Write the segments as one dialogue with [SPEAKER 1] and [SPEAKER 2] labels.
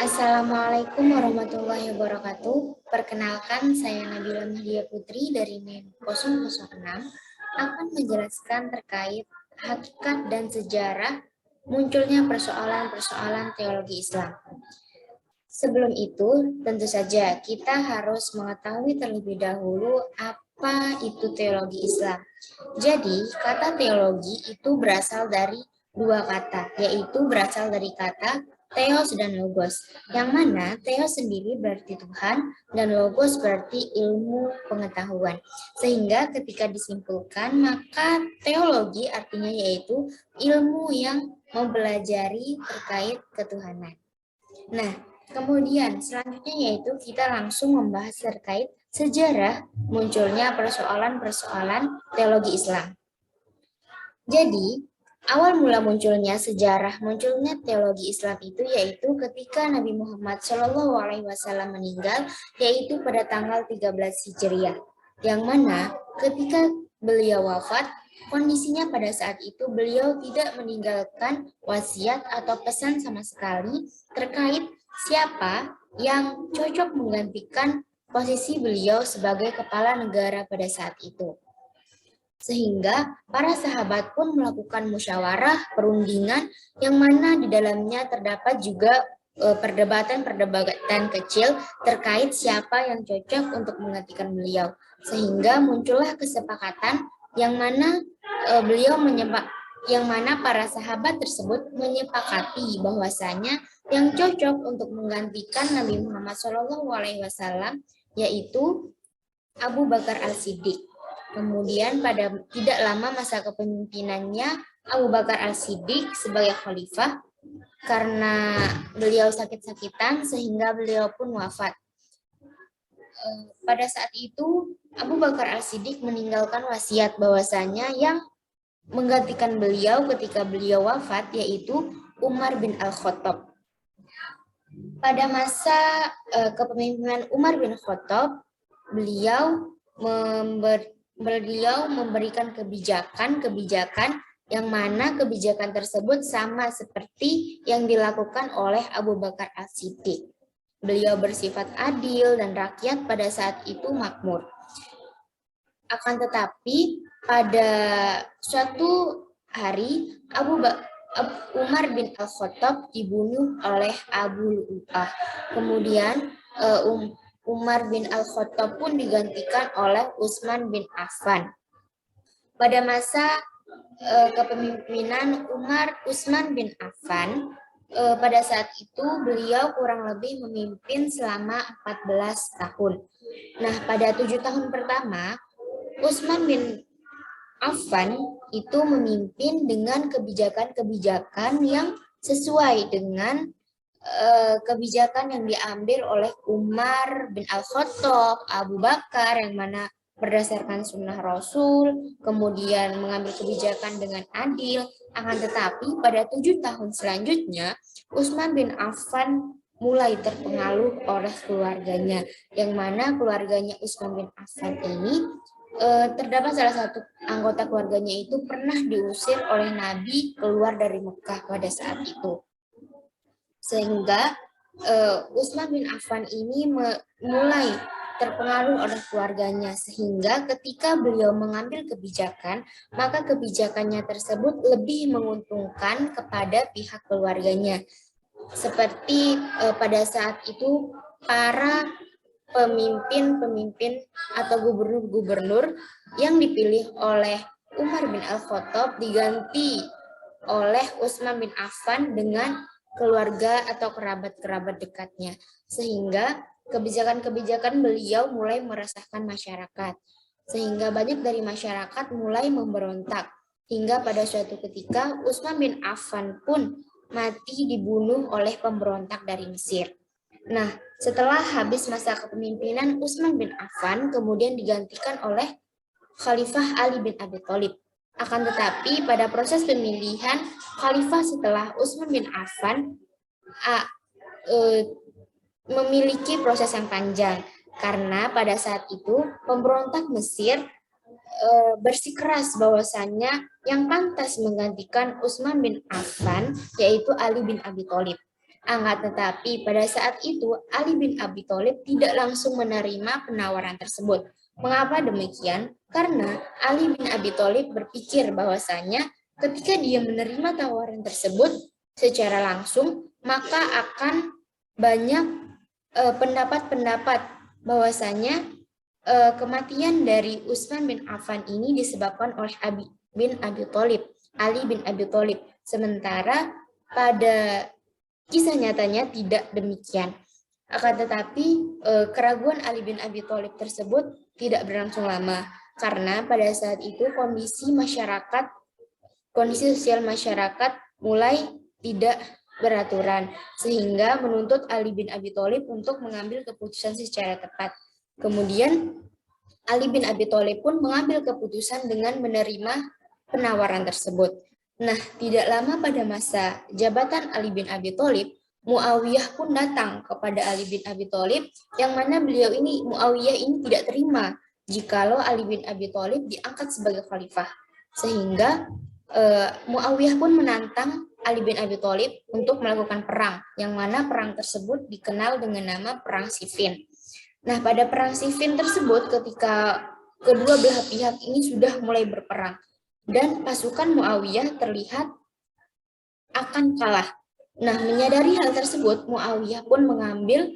[SPEAKER 1] Assalamualaikum warahmatullahi wabarakatuh. Perkenalkan, saya Nabila Mahdia Putri dari NIM 006 akan menjelaskan terkait hakikat dan sejarah munculnya persoalan-persoalan teologi Islam. Sebelum itu, tentu saja kita harus mengetahui terlebih dahulu apa itu teologi Islam. Jadi, kata teologi itu berasal dari dua kata, yaitu berasal dari kata Theos dan Logos, yang mana Theos sendiri berarti Tuhan dan Logos berarti ilmu pengetahuan. Sehingga ketika disimpulkan, maka teologi artinya yaitu ilmu yang mempelajari terkait ketuhanan. Nah, kemudian selanjutnya yaitu kita langsung membahas terkait sejarah munculnya persoalan-persoalan teologi Islam. Jadi, awal mula munculnya teologi Islam itu yaitu ketika Nabi Muhammad SAW meninggal, yaitu pada tanggal 13 Hijriah. Yang mana ketika beliau wafat, kondisinya pada saat itu beliau tidak meninggalkan wasiat atau pesan sama sekali terkait siapa yang cocok menggantikan posisi beliau sebagai kepala negara pada saat itu. Sehingga para sahabat pun melakukan musyawarah, perundingan, yang mana di dalamnya terdapat juga perdebatan-perdebatan kecil terkait siapa yang cocok untuk menggantikan beliau. Sehingga muncullah kesepakatan yang mana para sahabat tersebut menyepakati bahwasanya yang cocok untuk menggantikan Nabi Muhammad SAW yaitu Abu Bakar Al-Siddiq. Kemudian pada tidak lama masa kepemimpinannya Abu Bakar Al-Siddiq sebagai khalifah karena beliau sakit-sakitan sehingga beliau pun wafat. Pada saat itu Abu Bakar Al-Siddiq meninggalkan wasiat bahwasanya yang menggantikan beliau ketika beliau wafat yaitu Umar bin Al-Khattab. Pada masa kepemimpinan Umar bin Khattab, beliau memberikan kebijakan yang mana kebijakan tersebut sama seperti yang dilakukan oleh Abu Bakar As-Siddiq. Beliau bersifat adil dan rakyat pada saat itu makmur. Akan tetapi pada suatu hari Umar bin Al-Khattab dibunuh oleh Abu Lu'lu'ah. Kemudian Umar bin Al-Khattab pun digantikan oleh Utsman bin Affan. Pada masa kepemimpinan Utsman bin Affan, pada saat itu beliau kurang lebih memimpin selama 14 tahun. Nah, pada 7 tahun pertama, Utsman bin Affan itu memimpin dengan kebijakan-kebijakan yang sesuai dengan kebijakan yang diambil oleh Umar bin Al-Khattab, Abu Bakar yang mana berdasarkan sunnah Rasul, kemudian mengambil kebijakan dengan adil. Akan tetapi pada 7 tahun selanjutnya, Utsman bin Affan mulai terpengaruh oleh keluarganya, yang mana keluarganya Utsman bin Affan ini terdapat salah satu anggota keluarganya itu pernah diusir oleh Nabi keluar dari Mekah pada saat itu. Sehingga Utsman bin Affan ini mulai terpengaruh oleh keluarganya, sehingga ketika beliau mengambil kebijakan, maka kebijakannya tersebut lebih menguntungkan kepada pihak keluarganya. Seperti pada saat itu para pemimpin atau gubernur-gubernur yang dipilih oleh Umar bin Al-Khattab diganti oleh Utsman bin Affan dengan keluarga atau kerabat-kerabat dekatnya, sehingga kebijakan-kebijakan beliau mulai meresahkan masyarakat, sehingga banyak dari masyarakat mulai memberontak, hingga pada suatu ketika Utsman bin Affan pun mati dibunuh oleh pemberontak dari Mesir. Nah, setelah habis masa kepemimpinan Utsman bin Affan, kemudian digantikan oleh Khalifah Ali bin Abi Thalib. Akan tetapi pada proses pemilihan khalifah setelah Utsman bin Affan memiliki proses yang panjang, karena pada saat itu pemberontak Mesir bersikeras bahwasannya yang pantas menggantikan Utsman bin Affan yaitu Ali bin Abi Thalib. Akan tetapi pada saat itu Ali bin Abi Thalib tidak langsung menerima penawaran tersebut. Mengapa demikian? Karena Ali bin Abi Thalib berpikir bahwasanya ketika dia menerima tawaran tersebut secara langsung, maka akan banyak pendapat-pendapat bahwasanya kematian dari Utsman bin Affan ini disebabkan oleh Ali bin Abi Thalib. Sementara pada kisah nyatanya tidak demikian. Akan tetapi keraguan Ali bin Abi Thalib tersebut tidak berlangsung lama karena pada saat itu kondisi sosial masyarakat mulai tidak beraturan sehingga menuntut Ali bin Abi Thalib untuk mengambil keputusan secara tepat. Kemudian Ali bin Abi Thalib pun mengambil keputusan dengan menerima penawaran tersebut. Nah, tidak lama pada masa jabatan Ali bin Abi Thalib, Muawiyah pun datang kepada Ali bin Abi Thalib, yang mana Muawiyah ini tidak terima jikalau Ali bin Abi Thalib diangkat sebagai khalifah. Sehingga Muawiyah pun menantang Ali bin Abi Thalib untuk melakukan perang, yang mana perang tersebut dikenal dengan nama Perang Siffin. Nah, pada Perang Siffin tersebut ketika kedua belah pihak ini sudah mulai berperang, dan pasukan Muawiyah terlihat akan kalah. Nah, menyadari hal tersebut, Muawiyah pun mengambil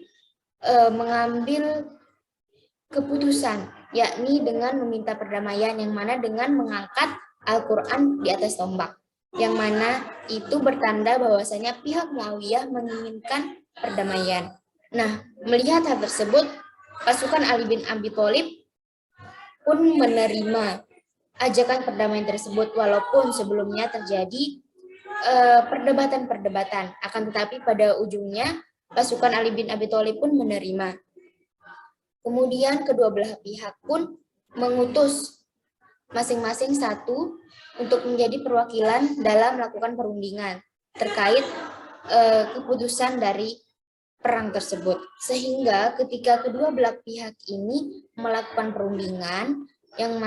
[SPEAKER 1] keputusan, yakni dengan meminta perdamaian, yang mana dengan mengangkat Al-Quran di atas tombak, yang mana itu bertanda bahwasanya pihak Muawiyah menginginkan perdamaian. Nah, melihat hal tersebut, pasukan Ali bin Abi Thalib pun menerima ajakan perdamaian tersebut, walaupun sebelumnya terjadi perdebatan-perdebatan. Akan tetapi pada ujungnya pasukan Ali bin Abi Thalib pun menerima. Kemudian kedua belah pihak pun mengutus masing-masing satu untuk menjadi perwakilan dalam melakukan perundingan terkait keputusan dari perang tersebut. Sehingga ketika kedua belah pihak ini melakukan perundingan, yang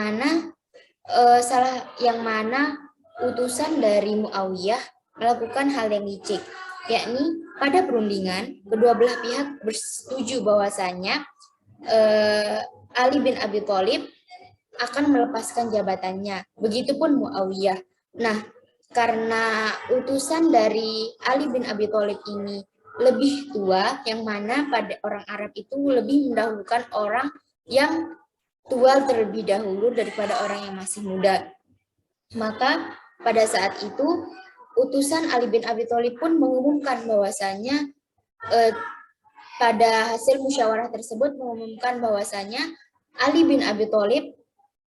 [SPEAKER 1] mana utusan dari Muawiyah melakukan hal yang licik, yakni pada perundingan kedua belah pihak bersetuju bahwasanya Ali bin Abi Thalib akan melepaskan jabatannya, begitupun Muawiyah. Nah, karena utusan dari Ali bin Abi Thalib ini lebih tua, yang mana pada orang Arab itu lebih mendahulukan orang yang tua terlebih dahulu daripada orang yang masih muda. Maka pada saat itu utusan Ali bin Abi Thalib pun mengumumkan bahwasanya pada hasil musyawarah tersebut mengumumkan bahwasanya Ali bin Abi Thalib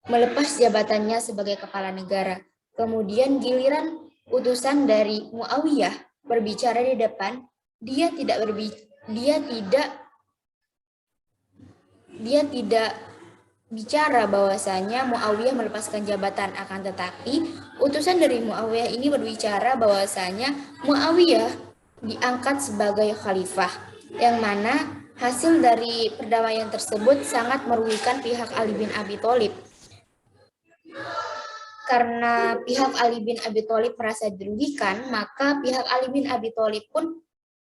[SPEAKER 1] melepas jabatannya sebagai kepala negara. Kemudian giliran utusan dari Muawiyah berbicara di depan, dia tidak bicara bahwasanya Muawiyah melepaskan jabatan, akan tetapi utusan dari Muawiyah ini berbicara bahwasanya Muawiyah diangkat sebagai khalifah, yang mana hasil dari perdamaian tersebut sangat merugikan pihak Ali bin Abi Thalib. Karena pihak Ali bin Abi Thalib merasa dirugikan, maka pihak Ali bin Abi Thalib pun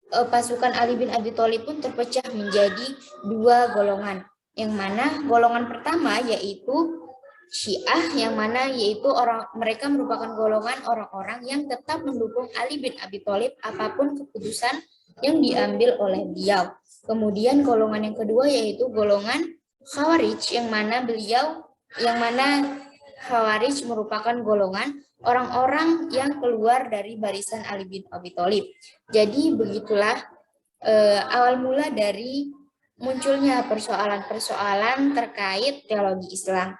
[SPEAKER 1] pasukan Ali bin Abi Thalib pun terpecah menjadi dua golongan, yang mana golongan pertama yaitu Syiah, yang mana mereka merupakan golongan orang-orang yang tetap mendukung Ali bin Abi Thalib apapun keputusan yang diambil oleh beliau. Kemudian golongan yang kedua yaitu golongan Khawarij, yang mana Khawarij merupakan golongan orang-orang yang keluar dari barisan Ali bin Abi Thalib. Jadi begitulah awal mula dari munculnya persoalan-persoalan terkait teologi Islam.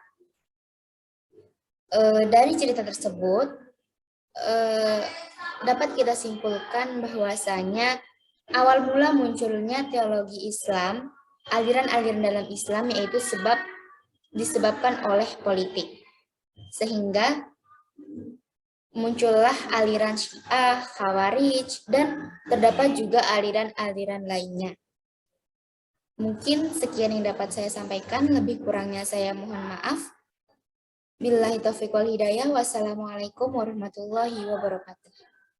[SPEAKER 1] Dari cerita tersebut dapat kita simpulkan bahwasanya awal mula munculnya teologi Islam, aliran-aliran dalam Islam, yaitu disebabkan oleh politik. Sehingga muncullah aliran Syiah, Khawarij, dan terdapat juga aliran-aliran lainnya. Mungkin sekian yang dapat saya sampaikan, lebih kurangnya saya mohon maaf. Billahi taufiq wal hidayah. Wassalamualaikum warahmatullahi wabarakatuh.